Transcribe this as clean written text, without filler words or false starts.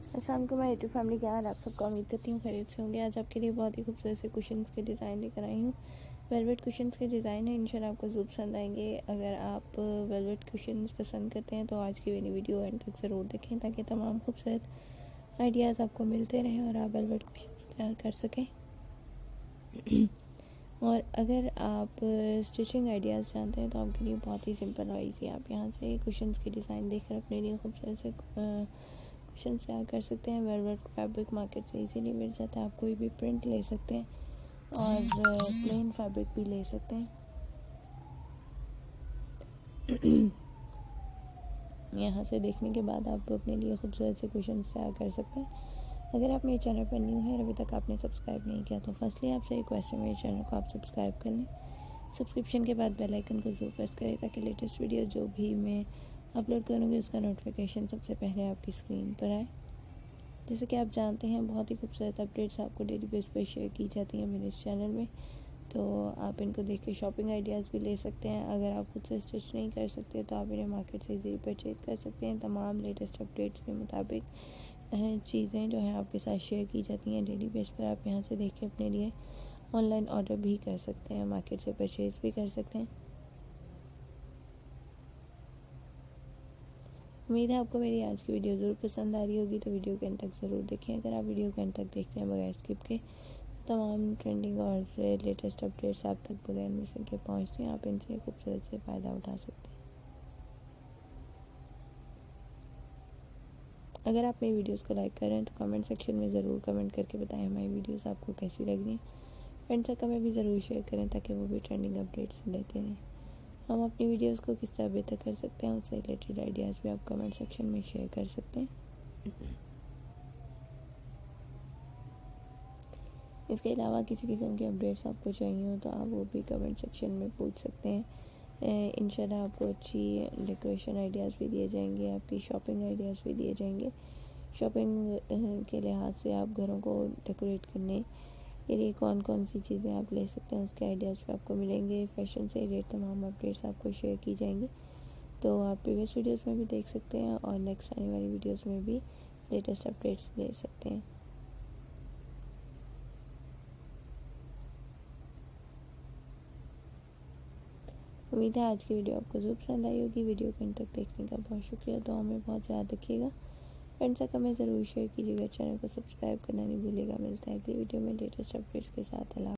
अस्सलाम वालेकुम my YouTube family, क्या हाल आप सबका। उम्मीद करती हूँ खैरियत से होंगे। आज आपके लिए बहुत ही खूबसूरत से कुशन्स के डिज़ाइन लेकर आई हूँ। वेलवेट कुशन्स के डिज़ाइन है, इंशाल्लाह आपको ज़रूर पसंद आएंगे। अगर आप वेलवेट कुशन्स पसंद करते हैं तो आज की मेरी वीडियो एंड तक ज़रूर देखें, ताकि तमाम खूबसूरत आइडियाज़ आपको मिलते रहें और आप वेलवेट कुशन्स तैयार कर सकें। और अगर आप स्टिचिंग आइडियाज़ जानते हैं तो आपके लिए बहुत ही सिंपल और ईजी, आप यहाँ से कुशन्स के डिज़ाइन देखकर अपने लिए खूबसूरत से कुशन्स तैयार कर सकते हैं। वेलवेट फैब्रिक मार्केट से इजीली मिल जाता है, आप कोई भी प्रिंट ले सकते हैं और प्लेन फैब्रिक भी ले सकते हैं। यहाँ से देखने के बाद आप अपने लिए खूबसूरत से कुशन्स तैयार कर सकते हैं। अगर आप मेरे चैनल पर न्यू हैं और अभी तक आपने सब्सक्राइब नहीं किया तो फर्स्टली आपसे रिक्वेस्ट है, मेरे चैनल को आप सब्सक्राइब कर लें। सब्सक्रिप्शन के बाद बेल आइकन को ज़रूर प्रेस करें, ताकि लेटेस्ट वीडियो जो भी मैं अपलोड करूँगी उसका नोटिफिकेशन सबसे पहले आपकी स्क्रीन पर आए। जैसे कि आप जानते हैं, बहुत ही खूबसूरत अपडेट्स आपको डेली बेस पर शेयर की जाती हैं मेरे इस चैनल में, तो आप इनको देख के शॉपिंग आइडियाज़ भी ले सकते हैं। अगर आप खुद से स्टिच नहीं कर सकते तो आप इन्हें मार्केट से इजीली परचेज़ कर सकते हैं। तमाम लेटेस्ट अपडेट्स के मुताबिक चीज़ें जो हैं आपके साथ शेयर की जाती हैं डेली बेस पर। आप यहाँ से देख के अपने लिए ऑनलाइन ऑर्डर भी कर सकते हैं, मार्केट से परचेज़ भी कर सकते हैं। उम्मीद है आपको मेरी आज की वीडियो ज़रूर पसंद आ रही होगी, तो वीडियो के अंत तक ज़रूर देखें। अगर आप वीडियो के अंत तक देखते हैं बगैर स्किप के, तमाम ट्रेंडिंग और लेटेस्ट अपडेट्स आप तक बगैर मिसिंग के पहुंचती हैं। आप इनसे खूबसूरत से फ़ायदा उठा सकते हैं। अगर आप मेरी वीडियोस को लाइक कर रहे हैं तो कमेंट सेक्शन में ज़रूर कमेंट करके बताएं हमारी वीडियोस आपको कैसी लग रही हैं। फ्रेंड्स सर्कल में भी ज़रूर शेयर करें, ताकि वो भी ट्रेंडिंग अपडेट्स लेते रहें। हम अपनी वीडियोस को किस तरह बेहतर कर सकते हैं, उससे रिलेटेड आइडियाज़ भी आप कमेंट सेक्शन में शेयर कर सकते हैं। इसके अलावा किसी किस्म की अपडेट्स आपको चाहिए हो तो आप वो भी कमेंट सेक्शन में पूछ सकते हैं। इंशाल्लाह आपको अच्छी डेकोरेशन आइडियाज़ भी दिए जाएंगे, आपकी शॉपिंग आइडियाज़ भी दिए जाएंगे। शॉपिंग के लिहाज से आप घरों को डेकोरेट करने के लिए कौन कौन सी चीज़ें आप ले सकते हैं, उसके आइडियाज़ भी आपको मिलेंगे। फैशन से रिलेटेड तमाम अपडेट्स आपको शेयर की जाएंगी, तो आप प्रीवियस वीडियोस में भी देख सकते हैं और नेक्स्ट आने वाली वीडियोस में भी लेटेस्ट अपडेट्स ले सकते हैं। उम्मीद है आज की वीडियो आपको ज़रूर पसंद आई होगी। वीडियो को अंत तक देखने का बहुत शुक्रिया। तो हमें बहुत याद रखिएगा, फ्रेंड्स तक हमें ज़रूर शेयर कीजिएगा, चैनल को सब्सक्राइब करना नहीं भूलिएगा। मिलते हैं अगली वीडियो में लेटेस्ट अपडेट्स के साथ। अल्लाह।